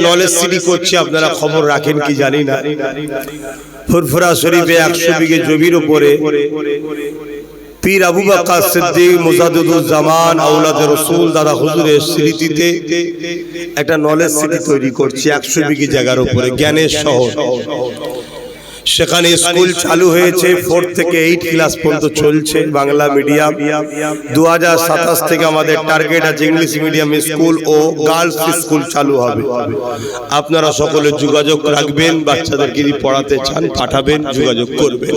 Knowledge city করছি, আপনারা খবর রাখেন কি জানি না। ফুরফুরা শরীফে 100 বিঘে জমির উপরে পীর আবু বকর সিদ্দিক মুজাদ্দিদুল জামান আওলাদে রাসূল দাদা হুজুরের স্মৃতিতে একটা নলেজ সিটি তৈরি করছি 100 বিঘে জায়গার উপরে, জ্ঞানের শহর। সেখানে স্কুল চালু হয়েছে, 4 থেকে 8 ক্লাস পর্যন্ত চলছে, বাংলা মিডিয়াম। 2027 থেকে আমাদের টার্গেট আছে ইংলিশ মিডিয়াম স্কুল ও গার্লস স্কুল চালু হবে। আপনারা সকলে যোগাযোগ রাখবেন, বাচ্চাদেরকে যদি পড়াতে চান পাঠাবেন, যোগাযোগ করবেন।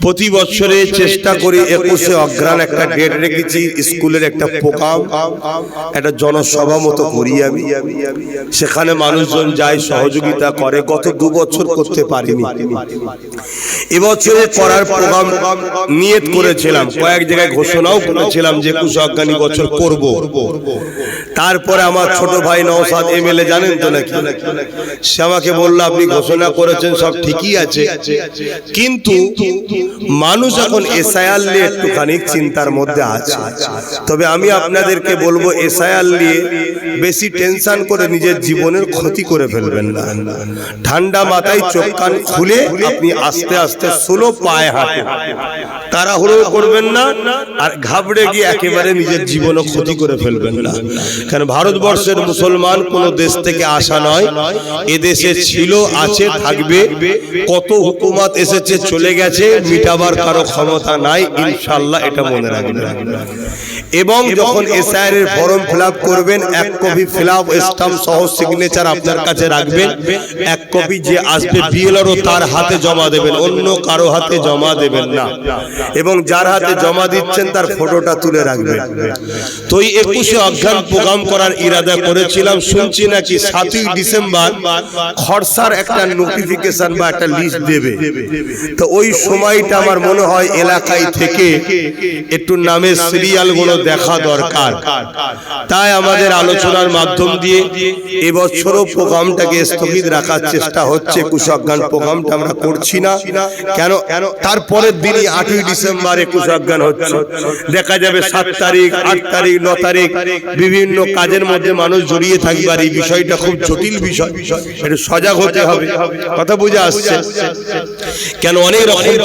প্রতি বছরে চেষ্টা করি 21শে অগ্রহায়ণ একটা ডেট রেখেছি, স্কুলের একটা প্রোগ্রাম, একটা জনসভা মতো করি আমি। সেখানে মানুষজন যায়, সহযোগিতা করে। গত 2 বছর করতে পারিনি, এবছরে করার প্রোগ্রাম নিয়ত করেছিলাম, কয়েক জায়গায় ঘোষণাও করেছিলাম যে 21শে অগ্রহায়ণ বছর করব। তারপরে আমার ছোট ভাই নওশাদ এমএলএ, জানেন তো নাকি, সে আমাকে বলল আপনি ঘোষণা করেছেন সব ঠিকই আছে, কিন্তু মানুষ এখন এসআইআর নিয়ে একটুখানি চিন্তার মধ্যে আছে। তবে আমি আপনাদেরকে বলবো এসআইআর নিয়ে বেশি টেনশন করে নিজের জীবনের ক্ষতি করে ফেলবেন না। ঠান্ডা মাথায় চোখ কান খুলে আপনি আস্তে আস্তে স্লো পায়ে হাঁটুন, তাড়াহুড়ো করবেন না, আর ঘাবড়ে গিয়ে একেবারে নিজের জীবনও ক্ষতি করে ফেলবেন না। কারণ ভারতবর্ষের মুসলমান কোনো দেশ থেকে আসা নয়, এদেশে ছিল, আছে, থাকবে। কত হুকুমত এসেছে চলে গেছে, মিটাবার কারো ক্ষমতা নাই, ইনশাআল্লাহ এটা মনে রাখবেন। এবং যখন এসআইআর এর ফর্ম ফিলআপ করবেন, 1 কপি ফিলআপ স্ট্যাম্প সহ সিগনেচার আপনার কাছে রাখবেন। 1 কপি যে আসবে বিএলআরও তার হাতে জমা দেবেন, অন্য কারো হাতে জমা দেবেন না। এবং যার হাতে জমা দিচ্ছেন তার ফটোটা তুলে রাখবেন। তো এই 21শে অগ্রহায়ণ প্রোগ্রাম করার ইরাদা করেছিলাম। শুনছি নাকি 7ই ডিসেম্বর খরসার একটা নোটিফিকেশন বা একটা লিস্ট দেবে। তো ওই সময়টা আমার মনে হয় এলাকায় থেকে একটু নামের সিরিয়াল গুলো দেখা দরকার। তাই আমাদের আলোচনার মাধ্যম দিয়ে এবছরও প্রোগ্রামটাকে স্থগিত রাখার চেষ্টা হচ্ছে। 21শে অগ্রহায়ণ প্রোগ্রামটা আমরা করছি না কেন, তারপরের দিনই 8ই ডিসেম্বর 21শে অগ্রহায়ণ হচ্ছে। দেখা যাবে 7 তারিখ, 8 তারিখ, 9 তারিখ বিভিন্ন কাজের মধ্যে মানুষ জড়িয়ে থাকবে। আর এই বিষয়টা খুব জটিল বিষয়, একটু সজাগ হতে হবে। কথা বুঝে আসছে? কেন অনেক রকম